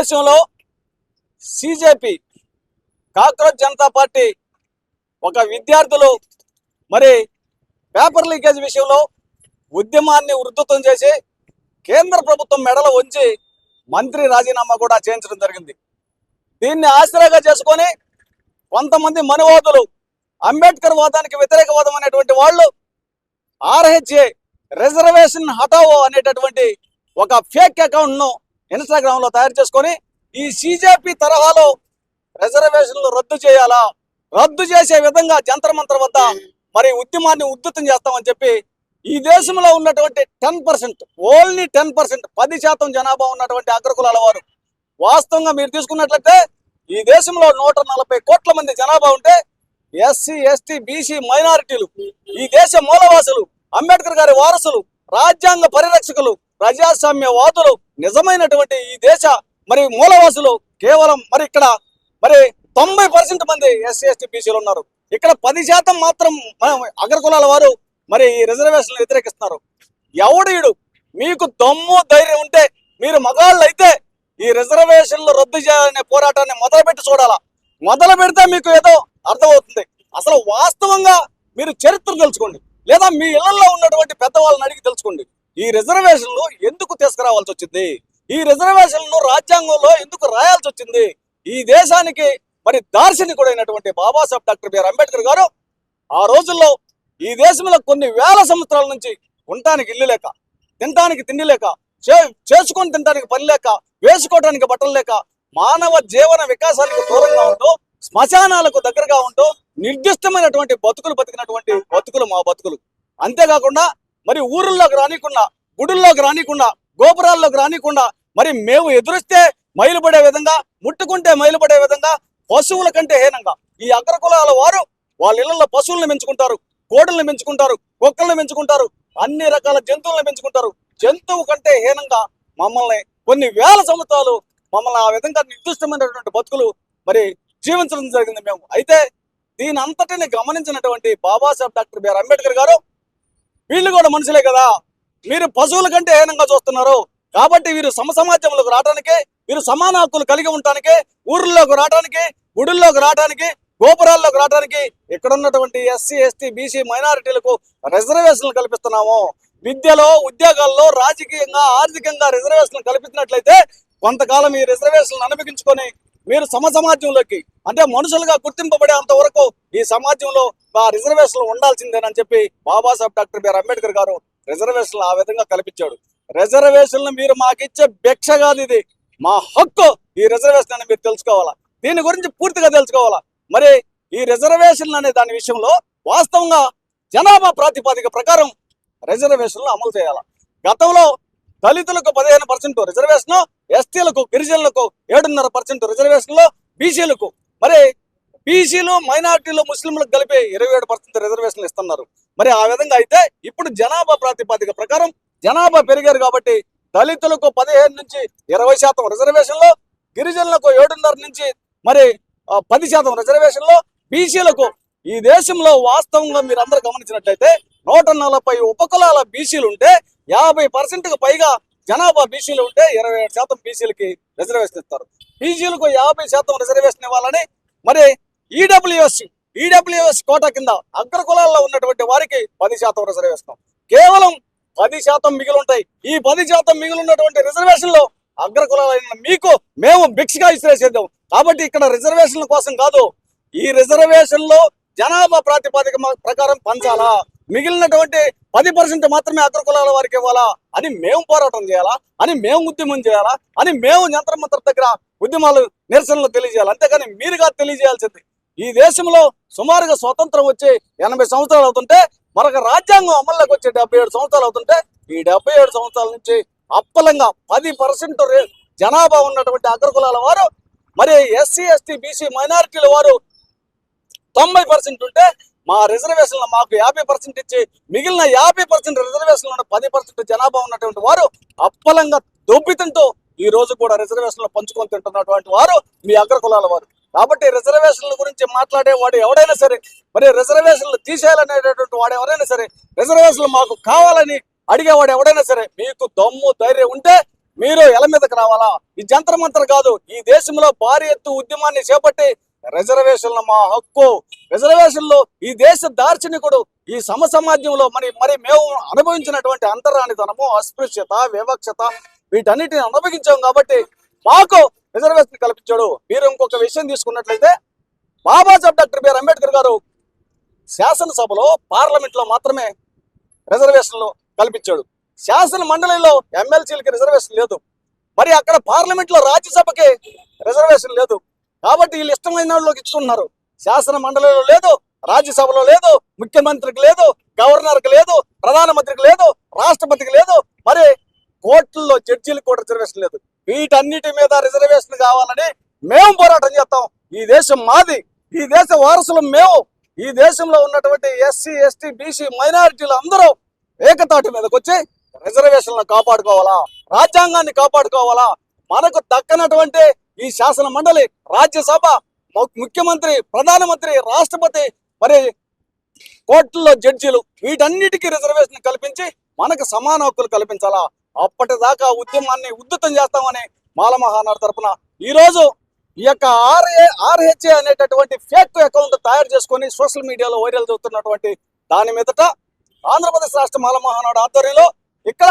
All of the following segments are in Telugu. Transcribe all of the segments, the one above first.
దేశంలో సిజేపి కాక్రోచ్ జనతా పార్టీ ఒక విద్యార్థులు మరి పేపర్ లీకేజ్ విషయంలో ఉద్యమాన్ని ఉధృతం చేసి కేంద్ర ప్రభుత్వం మెడలు వంచి మంత్రి రాజీనామా కూడా చేయించడం జరిగింది. దీన్ని ఆసరాగా చేసుకొని కొంతమంది మనువాదులు అంబేద్కర్ వాదానికి వ్యతిరేక వాదం అనేటువంటి వాళ్ళు ఆర్హెచ్ఏ రిజర్వేషన్ హటావో అనేటటువంటి ఒక ఫేక్ అకౌంట్ను ఇన్స్టాగ్రామ్లో తయారు చేసుకొని ఈ సిజేపి తరహాలో రిజర్వేషన్లు రద్దు చేయాలా, రద్దు చేసే విధంగా జంతర్ మంతర్ వద్ద మరి ఉద్యమాన్ని ఉధృతం చేస్తామని చెప్పి ఈ దేశంలో ఉన్నటువంటి 10%, ఓన్లీ 10%, 10% జనాభా ఉన్నటువంటి అగ్రకులాల వారు, వాస్తవంగా మీరు తీసుకున్నట్లయితే ఈ దేశంలో 140 కోట్ల మంది జనాభా ఉంటే ఎస్సీ, ఎస్టీ, బీసీ మైనారిటీలు, ఈ దేశ మూలవాసులు, అంబేద్కర్ గారి వారసులు, రాజ్యాంగ పరిరక్షకులు, ప్రజాస్వామ్యవాదులు, నిజమైనటువంటి ఈ దేశ మరి మూలవాసులు కేవలం మరి ఇక్కడ మరి 90% మంది ఎస్సీ, ఎస్టీ, బీసీలు ఉన్నారు. ఇక్కడ 10% మాత్రం అగ్రకులాల వారు మరి ఈ రిజర్వేషన్లు వ్యతిరేకిస్తున్నారు. ఎవడీడు మీకు దమ్ము ధైర్యం ఉంటే మీరు మగాళ్ళు అయితే ఈ రిజర్వేషన్లు రద్దు చేయాలనే పోరాటాన్ని మొదలుపెట్టి చూడాలా. మొదలు పెడితే మీకు ఏదో అర్థమవుతుంది. అసలు వాస్తవంగా మీరు చరిత్ర తెలుసుకోండి, లేదా మీ ఇళ్లలో ఉన్నటువంటి పెద్దవాళ్ళని అడిగి తెలుసుకోండి. ఈ రిజర్వేషన్లు ఎందుకు తీసుకురావాల్సి వచ్చింది, ఈ రిజర్వేషన్లను రాజ్యాంగంలో ఎందుకు రాయాల్సి వచ్చింది? ఈ దేశానికి మరి దార్శనికుడైనటువంటి బాబాసాహెబ్ డాక్టర్ బిఆర్ అంబేద్కర్ గారు ఆ రోజుల్లో ఈ దేశంలో కొన్ని వేల సంవత్సరాల నుంచి ఉండటానికి ఇల్లు లేక, తినటానికి తిండి లేక, చేసుకొని తినడానికి పని లేక, వేసుకోవడానికి బట్టలు లేక, మానవ జీవన వికాసానికి దూరంగా ఉంటూ, శ్మశానాలకు దగ్గరగా ఉంటూ నిర్దిష్టమైనటువంటి బతుకులు బతికినటువంటి బతుకులు మా బతుకులు. అంతేకాకుండా మరి ఊరుల్లోకి రానికుండా, గుడుల్లోకి రానికుండా, గోపురాల్లోకి రానికుండా, మరి మేము ఎదురిస్తే మైలుపడే విధంగా, ముట్టుకుంటే మైలుపడే విధంగా, పశువుల కంటే హీనంగా ఈ అగ్రకులాల వారు వాళ్ళ ఇళ్లలో పశువులను పెంచుకుంటారు, కోడల్ని పెంచుకుంటారు, కుక్కల్ని పెంచుకుంటారు, అన్ని రకాల జంతువులను పెంచుకుంటారు. జంతువు కంటే హీనంగా మమ్మల్ని కొన్ని వేల సంవత్సరాలు మమ్మల్ని ఆ విధంగా నిర్దిష్టమైనటువంటి బతుకులు మరి జీవించడం జరిగింది మేము. అయితే దీని అంతటిని గమనించినటువంటి బాబాసాహెబ్ డాక్టర్ బిఆర్ అంబేద్కర్ గారు, వీళ్ళు కూడా మనుషులే కదా, మీరు పశువుల కంటే హీనంగా చూస్తున్నారు కాబట్టి వీరు సమసమాజంలోకి రావడానికి, వీరు సమాన హక్కులు కలిగి ఉండటానికి, ఊర్లోకి రావడానికి, గుడుల్లోకి రావడానికి, గోపురాల్లోకి రావడానికి ఇక్కడ ఉన్నటువంటి ఎస్సీ, ఎస్టీ, బీసీ మైనారిటీలకు రిజర్వేషన్లు కల్పిస్తున్నాము. విద్యలో, ఉద్యోగాల్లో, రాజకీయంగా, ఆర్థికంగా రిజర్వేషన్లు కల్పించినట్లయితే కొంతకాలం ఈ రిజర్వేషన్లు అనుభవించుకొని మీరు సమసమాజంలోకి, అంటే మనుషులుగా గుర్తింపబడే అంతవరకు ఈ సమాజంలో ఆ రిజర్వేషన్లు ఉండాల్సిందేనని చెప్పి బాబాసాహెబ్ డాక్టర్ బిఆర్ అంబేద్కర్ గారు రిజర్వేషన్లు ఆ విధంగా కల్పించాడు. రిజర్వేషన్లు మీరు మాకు ఇచ్చే భిక్ష కాదు, ఇది మా హక్కు. ఈ రిజర్వేషన్ అని మీరు తెలుసుకోవాలా, దీని గురించి పూర్తిగా తెలుసుకోవాలా. మరి ఈ రిజర్వేషన్లు అనే దాని విషయంలో వాస్తవంగా జనాభా ప్రాతిపదిక ప్రకారం రిజర్వేషన్లు అమలు చేయాలి. గతంలో దళితులకు 15% రిజర్వేషన్, ఎస్టీలకు, గిరిజనులకు 7.5% రిజర్వేషన్లు, బీసీలకు, మరి బీసీలు, మైనార్టీలు, ముస్లింలకు కలిపి 27% రిజర్వేషన్లు ఇస్తున్నారు. మరి ఆ విధంగా అయితే ఇప్పుడు జనాభా ప్రాతిపదిక ప్రకారం జనాభా పెరిగారు కాబట్టి దళితులకు 15 నుంచి 20% రిజర్వేషన్లు, గిరిజనులకు 7.5 నుంచి మరి 10% రిజర్వేషన్లు, బీసీలకు ఈ దేశంలో వాస్తవంగా మీరు అందరూ గమనించినట్లయితే 140 ఉపకులాల బీసీలు ఉంటే 50%కు పైగా జనాభా బీసీలు ఉంటే 27% బీసీలకి రిజర్వేషన్ ఇస్తారు. బీసీలకు 50% రిజర్వేషన్ ఇవ్వాలని మరి ఈడబ్ల్యూఎస్ కోటా కింద అగ్రకులాల్లో ఉన్నటువంటి వారికి 10% రిజర్వేషన్, కేవలం 10% మిగిలి ఉంటాయి. ఈ 10% మిగిలి ఉన్నటువంటి రిజర్వేషన్లో అగ్రకులాలైన మీకు మేము భిక్షగా ఇసిరేసేద్దాం. కాబట్టి ఇక్కడ రిజర్వేషన్ల కోసం కాదు, ఈ రిజర్వేషన్లో జనాభా ప్రాతిపదిక ప్రకారం పంచాలా, మిగిలినటువంటి 10% మాత్రమే అగ్రకులాల వారికి ఇవ్వాలా అని మేము పోరాటం చేయాలా, అని మేము ఉద్యమం చేయాలా, అని మేము జంతర్ మంతర్ దగ్గర ఉద్యమాలు, నిరసనలు తెలియజేయాలి. అంతేగాని మీరుగా తెలియజేయాల్సింది. ఈ దేశంలో సుమారుగా స్వతంత్రం వచ్చి 80 సంవత్సరాలు అవుతుంటే, మరొక రాజ్యాంగం అమల్లోకి వచ్చి 77 సంవత్సరాలు అవుతుంటే, ఈ 77 సంవత్సరాల నుంచి అప్పలంగా 10% జనాభా ఉన్నటువంటి అగ్రకులాల వారు, మరి ఎస్సీ, ఎస్టీ, బీసీ మైనారిటీల వారు 90% ఉంటే మా రిజర్వేషన్లు మాకు 50% ఇచ్చి మిగిలిన 50% రిజర్వేషన్లు ఉన్న 10% జనాభా ఉన్నటువంటి వారు అప్పలంగా దొబ్బితింటూ ఈ రోజు కూడా రిజర్వేషన్లు పంచుకొని తింటున్నటువంటి వారు మీ అగ్రకులాల వారు. కాబట్టి రిజర్వేషన్ల గురించి మాట్లాడే వాడు ఎవడైనా సరే, మరి రిజర్వేషన్లు తీసేయాలనేటటువంటి వాడు ఎవరైనా సరే, రిజర్వేషన్లు మాకు కావాలని అడిగేవాడు ఎవడైనా సరే, మీకు దమ్ము ధైర్యం ఉంటే మీరు ఎల మీదకి రావాలా. ఈ జంతర్ మంతర్ కాదు, ఈ దేశంలో భారీ ఎత్తు ఉద్యమాన్ని చేపట్టి రిజర్వేషన్లు మా హక్కు, రిజర్వేషన్లు ఈ దేశ దార్శనికుడు, ఈ సమాజంలో మరి మేము అనుభవించినటువంటి అంతరానితనము, అస్పృశ్యత, వివక్షత వీటన్నిటిని అనుభవించాం కాబట్టి మాకు రిజర్వేషన్ కల్పించాడు. మీరు ఇంకొక విషయం తీసుకున్నట్లయితే బాబాసాహెబ్ డాక్టర్ బిఆర్ అంబేద్కర్ గారు శాసనసభలో పార్లమెంట్ లో మాత్రమే రిజర్వేషన్లు కల్పించాడు. శాసన మండలిలో ఎమ్మెల్సీలకి రిజర్వేషన్ లేదు. మరి అక్కడ పార్లమెంట్ లో రాజ్యసభకి రిజర్వేషన్ లేదు. కాబట్టి వీళ్ళు ఇష్టమైన వాళ్ళకి ఇచ్చుకుంటున్నారు. శాసన మండలిలో లేదు, రాజ్యసభలో లేదు, ముఖ్యమంత్రికి లేదు, గవర్నర్కి లేదు, ప్రధానమంత్రికి లేదు, రాష్ట్రపతికి లేదు, మరి కోర్టుల్లో జడ్జీలకు కూడా రిజర్వేషన్ లేదు. వీటన్నిటి మీద రిజర్వేషన్ కావాలని మేము పోరాటం చేస్తాం. ఈ దేశం మాది, ఈ దేశ వారసులు మేము. ఈ దేశంలో ఉన్నటువంటి ఎస్సీ, ఎస్టీ, బీసీ మైనారిటీలు అందరూ ఏకతాటి మీదకి వచ్చి రిజర్వేషన్లను కాపాడుకోవాలా, రాజ్యాంగాన్ని కాపాడుకోవాలా. మనకు దక్కనటువంటి ఈ శాసన మండలి, రాజ్యసభ, ముఖ్యమంత్రి, ప్రధానమంత్రి, రాష్ట్రపతి, మరి కోర్టుల్లో జడ్జీలు వీటన్నిటికీ రిజర్వేషన్ కల్పించి మనకు సమాన హక్కులు కల్పించాలా. అప్పటిదాకా ఉద్యమాన్ని ఉద్ధృతం చేస్తామని మాల మహానాడు తరపున ఈరోజు ఈ యొక్క ఆర్హెచ్ఏ అనేటటువంటి ఫేక్ అకౌంట్ తయారు చేసుకొని సోషల్ మీడియాలో వైరల్ అవుతున్నటువంటి దాని మీదట ఆంధ్రప్రదేశ్ రాష్ట్ర మాల మహానాడు ఆధ్వర్యంలో ఇక్కడ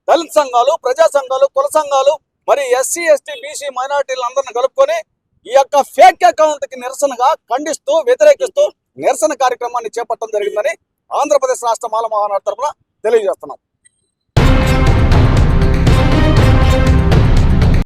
దళిత సంఘాలు, ప్రజా సంఘాలు, కుల సంఘాలు, మరి ఎస్సీ, ఎస్టీ, బీసీ మైనారిటీలు అందరిని కలుపుకొని ఈ యొక్క ఫేక్ అకౌంట్ కి నిరసనగా ఖండిస్తూ, వ్యతిరేకిస్తూ నిరసన కార్యక్రమాన్ని చేపట్టడం జరిగిందని ఆంధ్రప్రదేశ్ రాష్ట్ర మాల మహానాడు తరపున తెలియజేస్తున్నాం.